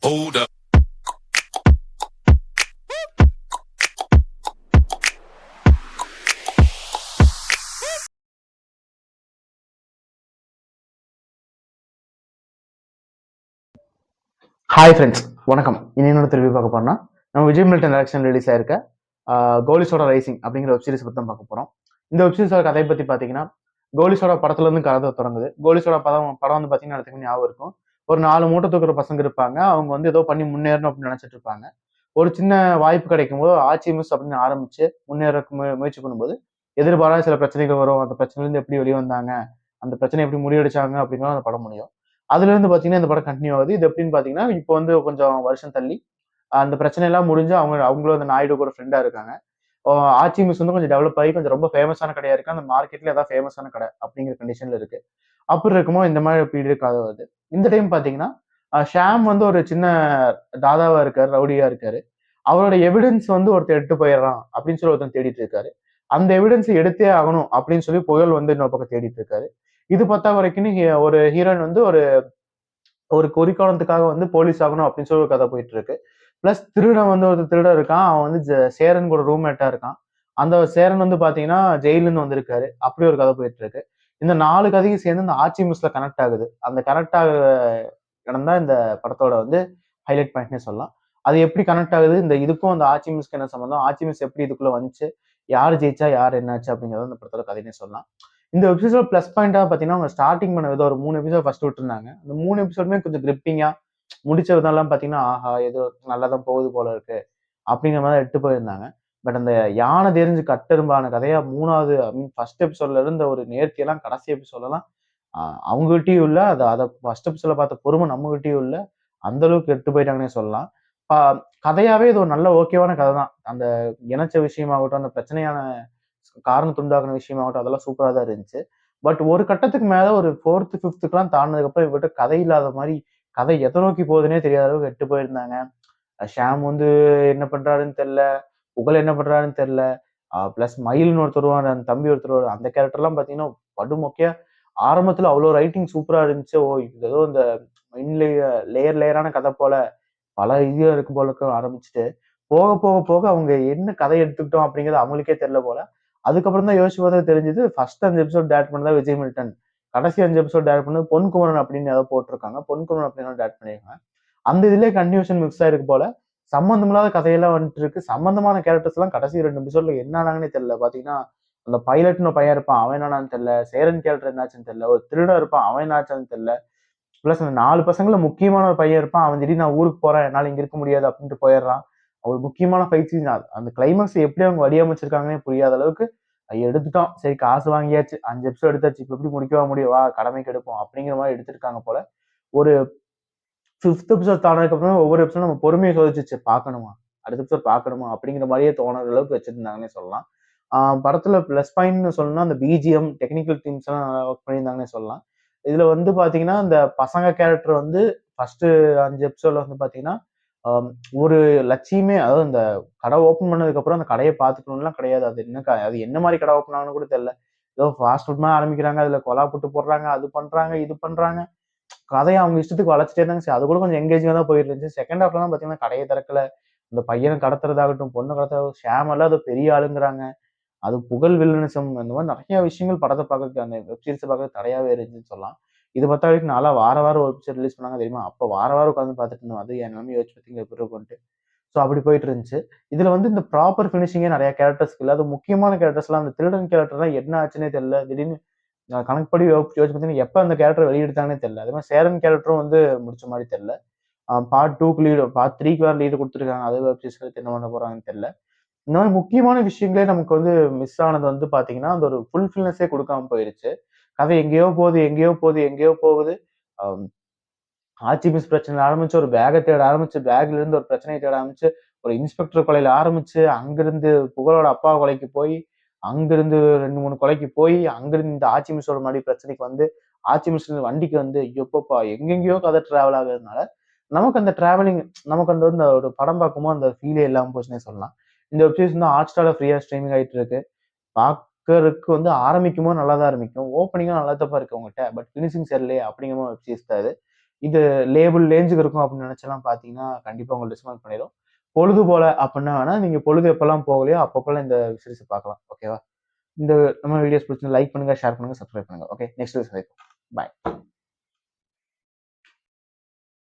Hold up. Hi friends, வணக்கம். இன்னொரு திரும்பி பார்க்க போறோம்னா நம்ம விஜய் மில்டன் டைரக்ஷன் ரிலீஸ் ஆயிருக்க கோலிசோட ரைசிங் அப்படிங்கிற வெப் சீரிஸ் பற்றி தான் பார்க்க போறோம். இந்த வெப் சீரிஸோட கதையை பத்தி பார்த்தீங்கன்னா, கோலிசோட படத்துல இருந்து கதை தொடங்குது. கோலிசோட படம் வந்து பார்த்தீங்கன்னா எனக்கு ஞாபகம் இருக்கும். ஒரு 4 மூட்டை தூக்குற பசங்க இருப்பாங்க. அவங்க வந்து ஏதோ பண்ணி முன்னேறணும் அப்படின்னு நினைச்சிட்டு இருப்பாங்க. ஒரு சின்ன வாய்ப்பு கிடைக்கும் போது ஆச்சி மிஸ் அப்படின்னு ஆரம்பிச்சு முன்னேறக்கு முயற்சி பண்ணும்போது எதிர்பாராத சில பிரச்சனைகள் வரும். அந்த பிரச்சனையிலேருந்து எப்படி வெளியே வந்தாங்க, அந்த பிரச்சனை எப்படி முறியடிச்சாங்க அப்படிங்கிற அந்த படம் முடியும். அதுல இருந்து பாத்தீங்கன்னா இந்த படம் கண்டினியூ ஆகுது. இது எப்படின்னு பாத்தீங்கன்னா, இப்போ வந்து கொஞ்சம் வருஷம் தள்ளி அந்த பிரச்சனை எல்லாம் முடிஞ்சு அவங்களும் அந்த நாயுடு கூட ஃப்ரெண்டா இருக்காங்க. ஆச்சி மிஸ் வந்து கொஞ்சம் டெவலப் ஆகி கொஞ்சம் ரொம்ப ஃபேமஸான கடையா இருக்கு. அந்த மார்க்கெட்ல ஏதாவது ஃபேமஸான கடை அப்படிங்கிற கண்டிஷன்ல இருக்கு. அப்படி இருக்குமோ இந்த மாதிரி பீரியட் கதை வருது. இந்த டைம் பாத்தீங்கன்னா, ஷாம் வந்து ஒரு சின்ன தாதாவா இருக்காரு, ரவுடியா இருக்காரு. அவரோட எவிடன்ஸ் வந்து ஒருத்தர் எடுத்து போயிடுறான் அப்படின்னு சொல்லி ஒருத்தன் தேடிட்டு இருக்காரு. அந்த எவிடன்ஸ் எடுத்தே ஆகணும் அப்படின்னு சொல்லி புயல் வந்து இன்னொரு பக்கம் தேடிட்டு இருக்காரு. இது பத்தா வரைக்கும் ஒரு ஹீரோயின் வந்து ஒரு ஒரு குறிக்கோணத்துக்காக வந்து போலீஸ் ஆகணும் அப்படின்னு சொல்லி ஒரு கதை போயிட்டு இருக்கு. பிளஸ் திருடன் வந்து ஒரு திருடன் இருக்கான். அவன் வந்து சேரன் கூட ரூம்மேட்டா இருக்கான். அந்த சேரன் வந்து பாத்தீங்கன்னா ஜெயில இருந்து வந்திருக்காரு. அப்படி ஒரு கதை போயிட்டு இருக்கு. இந்த 4 கதையும் சேர்ந்து இந்த ஆச்சி மிஸ்ல கனெக்ட் ஆகுது. அந்த கனெக்ட் ஆகுற இடம் தான் இந்த படத்தோட வந்து ஹைலைட் பாயிண்ட்னே சொல்லலாம். அது எப்படி கனெக்ட் ஆகுது, இந்த இதுக்கும் அந்த ஆச்சி மிஸ்க்கு என்ன சம்பந்தம், ஆச்சி மிஸ் எப்படி இதுக்குள்ள வந்துச்சு, யார் ஜெயிச்சா யார் என்னாச்சு அப்படிங்கறத இந்த படத்தோட கதைனே சொல்லலாம். இந்த எபிசோட் பிளஸ் பாயிண்டா பாத்தீங்கன்னா அவங்க ஸ்டார்டிங் பண்ண விதம் ஒரு 3 எபிசோட் ஃபர்ஸ்ட் விட்டுருந்தாங்க. அந்த 3 எபிசோடுமே கொஞ்சம் கிரிப்பிங்கா முடிச்ச விதம்லாம் பாத்தீங்கன்னா, ஆஹா ஏதோ நல்லாதான் போகுது போல இருக்கு அப்படிங்கிற மாதிரி எடுத்து போயிருந்தாங்க. பட் அந்த யானை தெரிஞ்சு கட்டெரும்பான கதையா 3வது ஐ மீன் ஃபர்ஸ்ட் எபிசோட்ல இருந்த ஒரு நேர்த்தியெல்லாம் கடைசி எபிசோட்லாம் அவங்ககிட்டயும் இல்ல. அத ஃபர்ஸ்ட் எபிசோட்ல பார்த்த பொறுமை நம்மகிட்டயும் இல்ல. அந்த அளவுக்கு எடுத்து போயிட்டாங்கன்னே சொல்லலாம். ப கதையாவே இது ஒரு நல்ல ஓகேவான கதை தான். அந்த இணைச்ச விஷயமாகட்டும், அந்த பிரச்சனையான காரணம் துண்டாக்குன விஷயமாகட்டும், அதெல்லாம் சூப்பரா தான் இருந்துச்சு. பட் ஒரு கட்டத்துக்கு மேல ஒரு 4த், 5த்லாம் தாண்டுனதுக்கு அப்புறம் இவர்கிட்ட கதை இல்லாத மாரி, கதை எத நோக்கி போகுதுன்னே தெரியாத அளவுக்கு எட்டு போயிருந்தாங்க. ஷாம் வந்து என்ன பண்றாருன்னு தெரியல. புகழ் என்ன பண்றாருன்னு தெரியல. பிளஸ் மயில்னு ஒருத்தர் வருவாரு. அந்த தம்பி ஒருத்தர் வருவாரு. அந்த கேரக்டர்லாம் பார்த்தீங்கன்னா, படுமொக்கையா ஆரம்பத்துல அவ்ளோ ரைட்டிங் சூப்பரா இருந்துச்சு. ஓ! இது ஏதோ இந்த லேயர் லேயரான கதை போல பல இது இருக்கு போல இருக்க ஆரம்பிச்சுட்டு, போக போக போக அவங்க என்ன கதை எடுத்துக்கிட்டோம் அப்படிங்கிறது அவங்களுக்கே தெரியல போல. அதுக்கப்புறம் தான் யோசிச்சு பார்த்தா தெரிஞ்சது, ஃபர்ஸ்ட் 5 எபிசோட் டைரக்ட் பண்ணது விஜய் மில்டன். கடைசி 5 எபிசோட் டைரக்ட் பண்ணது பொன்குமரன் அப்படின்னு ஏதோ போட்டிருக்காங்க. பொன்குமரன் அப்படின்னு டைரக்ட் பண்ணியிருக்காங்க. அந்த இதுலயே கன்டினியூஷன் மிக்ஸ் ஆயிருக்கு போல. சம்மந்தம் இல்லாத கதையெல்லாம் வந்துட்டு இருக்கு. சம்மந்தமான கேரக்டர்ஸ் எல்லாம் கடைசி 2 எபிசோட்ல என்ன ஆனாங்கன்னே தெரியல. பாத்தீங்கன்னா, அந்த பைலட்ன்னு பையன் இருப்பான். அவன் என்னடான்னு தெரியல. சேரன் கேரக்டர் என்னாச்சுன்னு தெரியல. ஒரு திருடன் இருப்பான். அவன் என்னாச்சுன்னு தெரியல. பிளஸ் அந்த 4 பசங்கள்ல முக்கியமான ஒரு பையன் இருப்பான். அவன் திடீர்னு நான் ஊருக்கு போறேன். என்னால இங்க இருக்க முடியாது அப்படின்ட்டு போயிடுறான். ஒரு முக்கியமான ஃபைட் சீன் அந்த கிளைமாக்ஸ் எப்படி அவங்க வடிவமைச்சிருக்காங்கன்னே புரியாத அளவுக்கு எடுத்துட்டோம். சரி காசு வாங்கியாச்சு. 5 எபிசோட் எடுத்தாச்சு. இப்ப எப்படி முடிக்கவா முடியும்? வா கடமைக்கு எடுப்போம். அப்படிங்கிற மாதிரி எடுத்திருக்காங்க போல. ஒரு 5த் எபிசோட் தாண்டதுக்கு அப்புறம் ஒவ்வொரு எபிசோடும் நம்ம பொறுமையை சோதிச்சுச்சு. பார்க்கணுமா? அடுத்த எபிசோட் பார்க்கணுமா? அப்படிங்கிற மாதிரியே தோணுற அளவுக்கு வச்சிருந்தாங்கன்னே சொல்லலாம். படத்துல பிளஸ் பாயிண்ட்னு சொல்லணும்னா அந்த பிஜிஎம், டெக்னிக்கல் டீம்ஸ் எல்லாம் நல்லா ஒர்க் பண்ணியிருந்தாங்கன்னே சொல்லலாம். இதுல வந்து பாத்தீங்கன்னா, இந்த பசங்க கேரக்டர் வந்து ஃபர்ஸ்ட் 5 எபிசோட்ல வந்து பாத்தீங்கன்னா, ஆம், ஒரு லட்சியமே அதாவது இந்த கடை ஓப்பன் பண்ணதுக்கு அப்புறம் அந்த கடையை பார்த்துக்கணும்லாம் கிடையாது. அது என்ன மாதிரி கடை ஓப்பன் ஆகணும்னு கூட தெரியல. ஏதோ ஃபாஸ்ட் ஃபுட் மாதிரி ஆரம்பிக்கிறாங்க. அதுல கொலா புட்டு போடுறாங்க. அது பண்றாங்க, இது பண்றாங்க. கதைய அவங்க இஷ்டத்துக்கு வளர்த்துட்டே இருந்தாங்க. சரி அது கூட கொஞ்சம் எங்கேஜிங்கா தான் போயிட்டு இருந்துச்சு. செகண்ட் ஹாஃப்லலாம் பார்த்தீங்கன்னா, கடைய திறக்கல. இந்த பையன கடத்துறதாகட்டும், பொண்ணு கடத்துறதாகட்டும், ஷியாம் எல்லாம் அது பெரிய ஆளுங்கிறாங்க. அது புகழ் வில்லனிசம் அந்த மாதிரி நெறைய விஷயங்கள் படத்த பார்க்கறதுக்கு அந்த வெப் சீரிஸ பார்க்கறதுக்கு தடையாவே இருந்துச்சுன்னு சொல்லலாம். இது பத்தாததுக்கு நான்லாம் வாரம் ஒரு எபிசோட் ரிலீஸ் பண்ணாங்க தெரியுமா? அப்ப வாரம் உட்கார்ந்து பார்த்துட்டு இருந்தோம். அது என் நிலைமைய யோசிச்சு பார்த்தீங்களா எப்படி இருக்கும்ன்ட்டு. ஸோ அப்படி போயிட்டு இருந்துச்சு. இதுல வந்து இந்த ப்ராப்பர் ஃபினிஷிங்கே நெறைய கேரக்டர்ஸ்க்கு இல்ல. அது முக்கியமான கேரக்டர்ஸ்லாம் அந்த திருடன் கேரக்டர்லாம் என்ன ஆச்சுன்னே தெரியல. திடீர்னு கணக்குப்படி யோசிச்சு பார்த்தீங்கன்னா, எப்ப அந்த கேரக்டர் வெளியிடுத்தாங்கன்னே தெரியல. அதே மாரி சேரன் கேரக்டரும் வந்து முடிச்ச மாரி தெரியல. பார்ட் 2க்கு லீடு பார்ட் 3க்கு வேற லீடு குடுத்துருக்காங்க. அது வெப் சீரிஸ்ல என்ன பண்ண போறாங்கன்னு தெரியல. இந்த மாரி முக்கியமான விஷயங்களே நமக்கு வந்து மிஸ் ஆனது வந்து பார்த்தீங்கன்னா, அந்த ஒரு ஃபுல்ஃபில்னஸே குடுக்காம போயிருச்சு. கதை எங்கேயோ போகுது, எங்கேயோ போகுது, எங்கேயோ போகுது. அம் ஆர்ச்சி மிஸ் பிரச்சனையில ஆரம்பிச்சு, ஒரு பேக்க தேட ஆரம்பிச்சு, பேக்ல இருந்து ஒரு பிரச்சனைய தேட ஆரம்பிச்சு, ஒரு இன்ஸ்பெக்டர் கொலையில ஆரம்பிச்சு, அங்கிருந்து புகழோட அப்பா கொலைக்கு போய், அங்கிருந்து 2, 3 கொலைக்கு போய், அங்கிருந்து இந்த ஆர்ச்சி மிஸ்ஸோட மறுபடியும் பிரச்சனைக்கு வந்து, ஆர்ச்சி மிஸ் வண்டிக்கு வந்து, எப்பப்பா எங்கெங்கேயோ கதை டிராவல் ஆகுறதுனால, நமக்கு அந்த டிராவலிங் நமக்கு அந்த வந்து ஒரு படம் பார்க்கும்போது அந்த ஃபீலே இல்லாம போச்சுன்னே சொல்லலாம். இந்த வெப் சீரிஸ் வந்து ஹாட்ஸ்டார்ல ஃப்ரீயா ஸ்ட்ரீமிங் ஆயிட்டு இருக்கு. பார்க்கறதுக்கு வந்து ஆரம்பிக்கும்போது நல்லா தான் ஆரம்பிக்கும். ஓப்பனிங்கும் நல்லா தான்ப்பா இருக்கு உங்கட்ட. பட் ஃபினிஷிங் சரியில்லையே அப்படிங்கிற மாரி வெப் சீரிஸ் தான் இது. இது லேபிள் லேஞ்சுக்கு இருக்கும் அப்படின்னு நினைச்செல்லாம் பார்த்தீங்கன்னா கண்டிப்பாக உங்களுக்கு டிஸ்கவுண்ட் பண்ணிடும். பொழுது போல அப்படின்னா வேணா நீங்க பொழுது எப்பெல்லாம் போகலையோ அப்பப்பெல்லாம் இந்த சீரிஸ் பார்க்கலாம். ஓகேவா? இந்த நம்ம வீடியோஸ் பிடிச்சிருந்தா லைக் பண்ணுங்க, ஷேர் பண்ணுங்க, சப்ஸ்கிரைப் பண்ணுங்க. ஓகே, நெக்ஸ்ட் வீடியோ சந்திப்போம். பாய்.